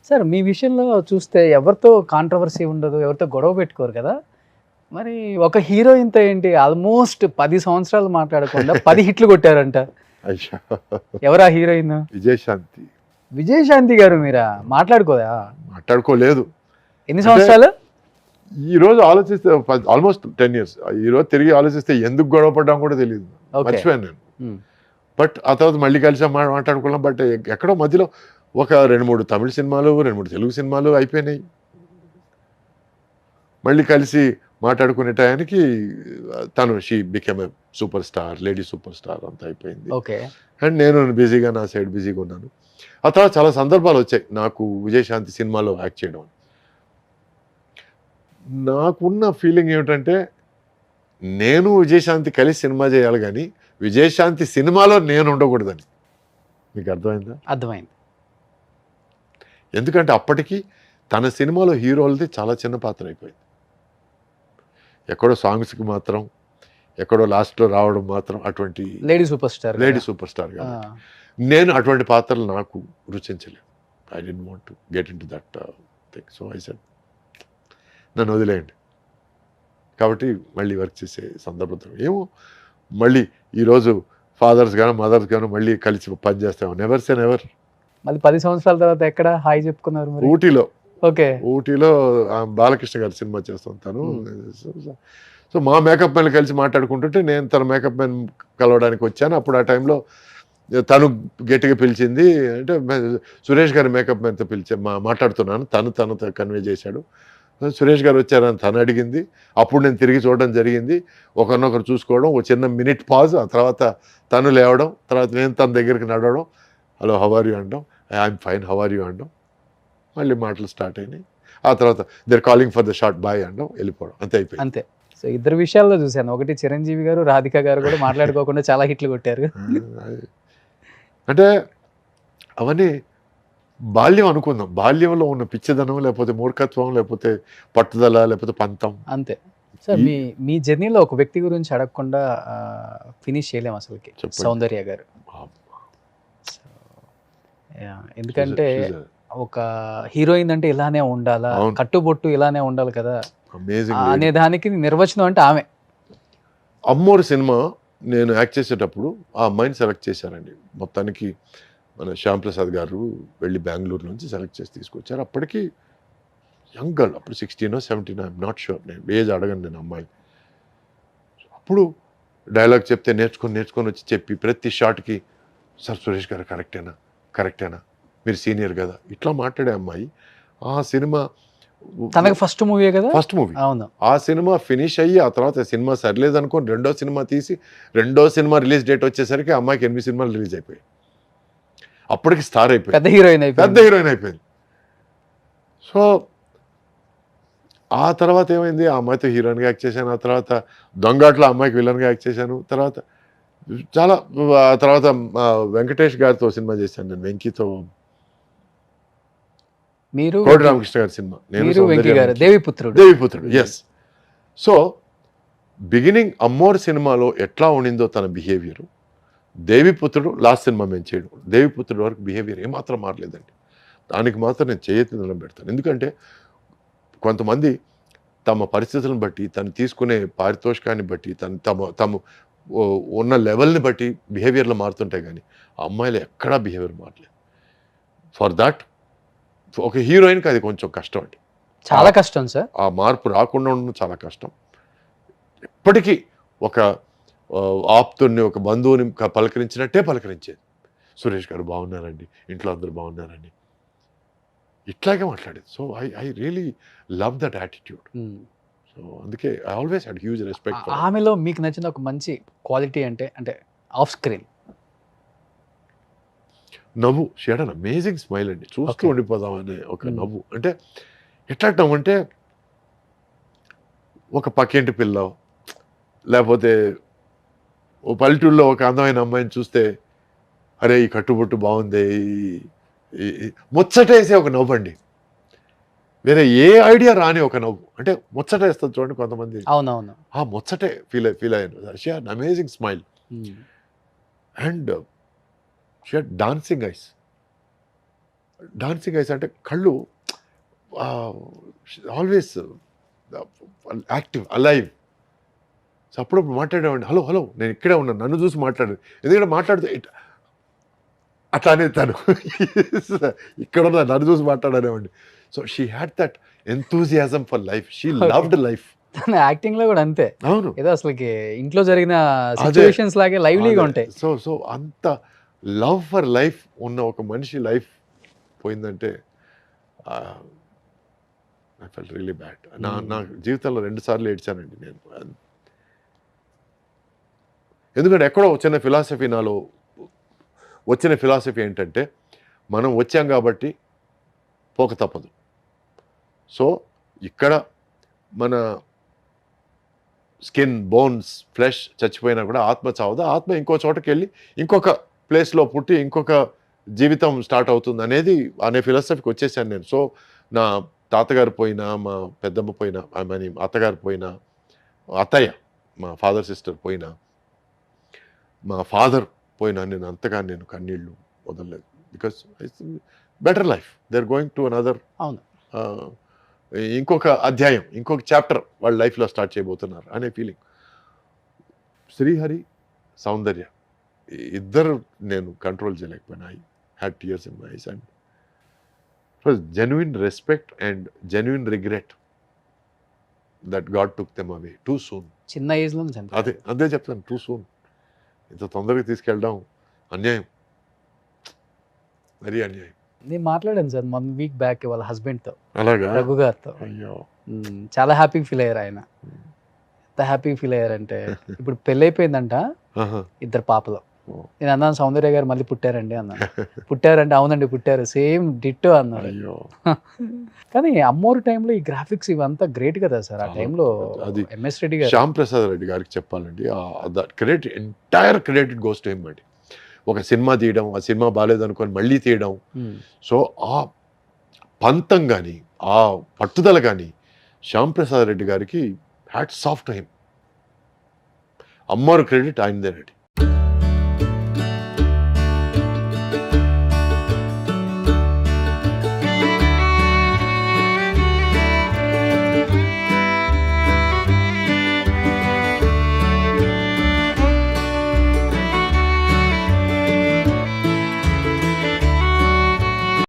Sir మీ విషయంలో చూస్తే ఎవరితో కాంట్రవర్సీ ఉండదు, ఎవరితో గొడవ పెట్టుకోరు కదా. మరి ఒక హీరోయిన్‌తో ఏంటి ఆల్మోస్ట్ 10 సంవత్సరాలు మాట్లాడకుండా 10 హిట్లు కొట్టారంట. అయ్యో, ఎవరా హీరోయిన్? విజయశాంతి. విజయశాంతి గారు మీరా? మాట్లాడుకోదా? మాట్లాడుకోలేదు. ఎన్ని సంవత్సరాలు? ఈ రోజు ఆలోచిస్తే ఆల్మోస్ట్ 10 years. ఈ రోజు తిరిగి ఆలోచిస్తే ఎందుకు గొడవ పడ్డాం కూడా తెలియదు, మర్చిపోయాను నేను. బట్ ఆ తర్వాత మళ్ళీ కలిసి మాట్లాడుకున్నాం. బట్ ఎక్కడో మధ్యలో ఒక 2-3 తమిళ సినిమాలు, 2-3 తెలుగు సినిమాలు అయిపోయినాయి. మళ్ళీ కలిసి మాట్లాడుకునే టయానికి తను she became a super star, lady super star అంతా అయిపోయింది. ఓకే. అండ్ నేను బిజీగా నా సైడ్ బిజీగా ఉన్నాను. ఆ తర్వాత చాలా సందర్భాలు వచ్చాయి నాకు విజయశాంతి సినిమాలో యాక్ట్ చేయడం. నాకున్న ఫీలింగ్ ఏమిటంటే నేను విజయశాంతి కలిసి సినిమా చేయాలి కానీ విజయశాంతి సినిమాలో నేను ఉండకూడదని. మీకు అర్థమైందా? అర్థమైంది. ఎందుకంటే అప్పటికి తన సినిమాలో హీరోలది చాలా చిన్న పాత్ర అయిపోయింది. ఎక్కడో సాంగ్స్కి మాత్రం, ఎక్కడో లాస్ట్లో రావడం మాత్రం, అటువంటి లేడీ సూపర్ స్టార్ గా నేను అటువంటి పాత్రలు నాకు రుచించలేదు. I don't want to get into that thing. So I said నన్ను వదిలేయండి. కాబట్టి మళ్ళీ వర్క్ చేసే సందర్భం ఏమో, మళ్ళీ ఈరోజు ఫాదర్స్ గాను మదర్స్ గాను మళ్ళీ కలిసి పని చేస్తాము. Never say never. మళ్ళీ 10 సంవత్సరాల తర్వాత ఎక్కడ హాయ్ చెప్పుకున్నారు? ఊటీలో. ఓకే. ఊటీలో బాలకృష్ణ గారి సినిమా చేస్తుంటాను. సో మా మేకప్ మ్యాన్ కలిసి మాట్లాడుకుంటుంటే నేను తన మేకప్ మ్యాన్ కలవడానికి వచ్చాను. అప్పుడు ఆ టైంలో తను గట్టిగా పిలిచింది. అంటే సురేష్ గారి మేకప్ మ్యాన్తో మాట్లాడుతున్నాను. తను కన్వే చేశాడు. సురేష్ గారు వచ్చారని తను అడిగింది. అప్పుడు నేను తిరిగి చూడడం జరిగింది. ఒకరినొకరు చూసుకోవడం, ఒక చిన్న మినిట్ పాజ్. ఆ తర్వాత తను లేవడం, తర్వాత నేను తన దగ్గరికి నడవడం, హలో హౌ ఆర్ యూ అనడం, I'm fine how are you అనడం, మళ్ళీ మాటలు స్టార్ట్ అయినాయి. ఆ తర్వాత there calling for the short boy అనడం, వెళ్ళిపోవడం, అంతే అయిపోయింది. అంతే. సో ఇద్దరు విషయాల్లో చూశాను. ఒకటి చిరంజీవి గారు, రాధిక గారు కూడా మాట్లాడుకోకుండా చాలా హిట్లు కొట్టారు. అంటే అవన్నీ బాల్యం అనుకుందాం. బాల్యంలో ఉన్న పిచ్చిదనం, లేకపోతే మూర్ఖత్వం, లేకపోతే పట్టుదల, లేకపోతే పంతం, అంతే. సార్ మీ జర్నీలో ఒక వ్యక్తి గురించి అడగకుండా ఫినిష్ చేయలేము అసలుకి. సౌందర్య గారు. ఎందుకంటే ఒక హీరోయిన్ అంటే ఇలానే ఉండాలా, కట్టుబొట్టు ఇలానే ఉండాలి కదా అనే దానికి నిర్వచనం అంటే ఆమె. అమ్మోరు సినిమా నేను యాక్ట్ చేసేటప్పుడు ఆ అమ్మాయిని సెలెక్ట్ చేశారండి. మొత్తానికి మన శ్యామ్ ప్రసాద్ గారు వెళ్ళి బెంగళూరు నుంచి సెలెక్ట్ చేసి తీసుకొచ్చారు. అప్పటికి యంగ్ గర్ల్, అప్పుడు 16 or 17, ఐఎమ్ నాట్ షూర్. నేను ఏజ్ అడగను నేను అమ్మాయి. అప్పుడు డైలాగ్ చెప్తే నేర్చుకొని వచ్చి చెప్పి ప్రతి షాట్కి సార్ సురేష్ గారు కరెక్టేనా మీరు సీనియర్ కదా ఇట్లా మాట్లాడే అమ్మాయి. ఆ సినిమా తనకు ఫస్ట్ మూవీ కదా. First movie. అవును. ఆ సినిమా ఫినిష్ అయ్యి ఆ తర్వాత సినిమా సరిలేదు అనుకోని రెండో సినిమా తీసి రెండో సినిమా రిలీజ్ డేట్ వచ్చేసరికి అమ్మాయికి 8 సినిమాలు రిలీజ్ అయిపోయాయి. అప్పటికి స్టార్ అయిపోయింది, పెద్ద హీరోయిన్ అయిపోయింది. సో ఆ తర్వాత ఏమైంది, ఆ అమ్మాయితో హీరోయిన్గా యాక్ట్ చేశాను. ఆ తర్వాత దొంగాట్లో అమ్మాయికి విలన్గా యాక్ట్ చేశాను. తర్వాత వెంకటేష్ గారితో సినిమా చేశాను నేను, వెంకీతో. మీరు కోటి రామకృష్ణ గారి సినిమా, నేను Deviputrudu. Yes. So beginning Ammoru సినిమాలో ఎట్లా ఉండిందో తన బిహేవియర్, దేవిపుత్రుడు లాస్ట్ సినిమా మేము చేయడం, దేవిపుత్రుడు వరకు బిహేవియర్ ఏమాత్రం మారలేదండి. దానికి మాత్రం నేను చేయెత్తి దండం పెడతాను. ఎందుకంటే కొంతమంది తమ పరిస్థితులను బట్టి, తను తీసుకునే పారితోషికాన్ని బట్టి, తమ ఉన్న లెవెల్ని బట్టి బిహేవియర్లో మారుతుంటాయి. కానీ ఆ అమ్మాయిలు ఎక్కడా బిహేవియర్ మారలేదు. ఫర్ దాట్ ఒక హీరోయిన్కి అది కొంచెం కష్టం అండి, చాలా కష్టం సార్. ఆ మార్పు రాకుండా ఉండడం చాలా కష్టం. ఎప్పటికీ ఒక ఆప్తుడిని, ఒక బంధువుని పలకరించినట్టే పలకరించేది. సురేష్ గారు బాగున్నారండి, ఇంట్లో అందరూ బాగున్నారండి, ఇట్లాగే మాట్లాడేది. So I really love that attitude. So అందుకే I always had huge respect. ఆమెలో మీకు నచ్చిన ఒక మంచి క్వాలిటీ అంటే ఆఫ్ స్క్రీన్ నవ్వు. She had an amazing smile అండి, చూస్తూ ఉండిపోదామనే ఒక నవ్వు. అంటే ఎట్లా అంటే ఒక పక్కింటి పిల్ల, లేకపోతే ఓ పల్లెటూరులో ఒక అందమైన అమ్మాయిని చూస్తే అరే ఈ కట్టుబొట్టు బాగుంది, ముచ్చటేసే ఒక నవ్వు అండి. వేరే ఏ ఐడియా రాని ఒక నవ్వు. అంటే ముచ్చట వేస్తుంది చూడండి కొంతమంది. అవునవును. ఆ ముచ్చటే ఫీల్ అయ్యాను. She had amazing smile and she had dancing ice. Dancing ice అంటే కళ్ళు ఆల్వేస్ యాక్టివ్ అలైవ్. సో అప్పుడప్పుడు మాట్లాడేవాడిని, హలో హలో నేను ఇక్కడే ఉన్నాను, నన్ను చూసి మాట్లాడేది. ఎందుకంటే మాట్లాడితే అట్లా అనేది తను ఇక్కడ ఉన్నా నన్ను చూసి మాట్లాడనేవాడిని. So she had that enthusiasm for life, she loved life. తన యాక్టింగ్ లో కూడా అంతే, అవును, ఏదో అసలుకి ఇంట్లో జరిగిన సిచ్యువేషన్స్ లాగే లైవ్లీగా ఉంటాయి. సో అంత లవ్ ఫర్ లైఫ్ ఉన్న ఒక మనిషి లైఫ్ పోయిందంటే ఐ ఫెల్ట్ రియలీ బ్యాడ్. నా జీవితంలో 2 సార్లు ఏడ్చానండి నేను. ఎందుకంటే ఎక్కడో చిన్న ఫిలాసఫీ నాలో వచ్చిన ఫిలాసఫీ ఏంటంటే, మనం వచ్చాం కాబట్టి పోక తప్పదు. సో ఇక్కడ మన స్కిన్, బోన్స్, ఫ్లెష్ చచ్చిపోయినా కూడా ఆత్మ చావదు. ఆత్మ ఇంకో చోటకి వెళ్ళి ఇంకొక ప్లేస్లో పుట్టి ఇంకొక జీవితం స్టార్ట్ అవుతుంది అనే ఫిలాసఫీకి వచ్చేసాను నేను. సో నా తాతగారు పోయినా, మా పెద్దమ్మ పోయినా, అత్తగారు పోయినా, అత్తయ్య మా ఫాదర్ సిస్టర్ పోయినా, మా ఫాదర్ పోయినా నేను కన్నీళ్ళు వదలలేదు. Because better life, they are going to another, అవును, ఇంకొక అధ్యాయం, ఇంకొక చాప్టర్ వాళ్ళ లైఫ్లో స్టార్ట్ చేయబోతున్నారు అనే ఫీలింగ్. శ్రీహరి, సౌందర్య ఇద్దరు నేను కంట్రోల్ చేయలేకపోయినా. I had tears in my eyes and it was genuine respect and genuine regret that God took them away too soon. చిన్న ఏజ్ లో అదే చెప్తాను, టూ సూన్. ఇంత తొందరగా తీసుకెళ్ళడం అన్యాయం, మరీ అన్యాయం. నేను మాట్లాడాను సార్ 1 వీక్ బ్యాక్ వాళ్ళ హస్బెండ్ తో, అలాగా, రఘు గారితో. అయ్యో, చాలా హ్యాపీగా ఫీల్ అయ్యారు ఆయన. ఎంత హ్యాపీగా ఫీల్ అయ్యారంటే, ఇప్పుడు పెళ్ళి అయిపోయిందంట 2 పాపలు. నేను అన్నాను సౌందర్య గారు మళ్ళీ పుట్టారండి అన్నాను. పుట్టారంటే అవునండి పుట్టారు, సేమ్ డిట్టో అన్నారు. కానీ అమ్మోరు టైంలో ఈ గ్రాఫిక్స్ ఇవంతా గ్రేట్ కదా సార్. ఆ టైంలో అది ఎంఎస్ రెడ్డి గారు, శ్యామ్ ప్రసాద్ రెడ్డి గారికి చెప్పాలండి, credit entire credit goes to him అండి. ఒక సినిమా తీయడం, ఆ సినిమా బాగాలేదనుకొని మళ్ళీ తీయడం, సో ఆ పంతం కానీ ఆ పట్టుదల కానీ శ్యామ్ ప్రసాద్ రెడ్డి గారికి hats off to him. Ammoru credit ఆయనదేనండి.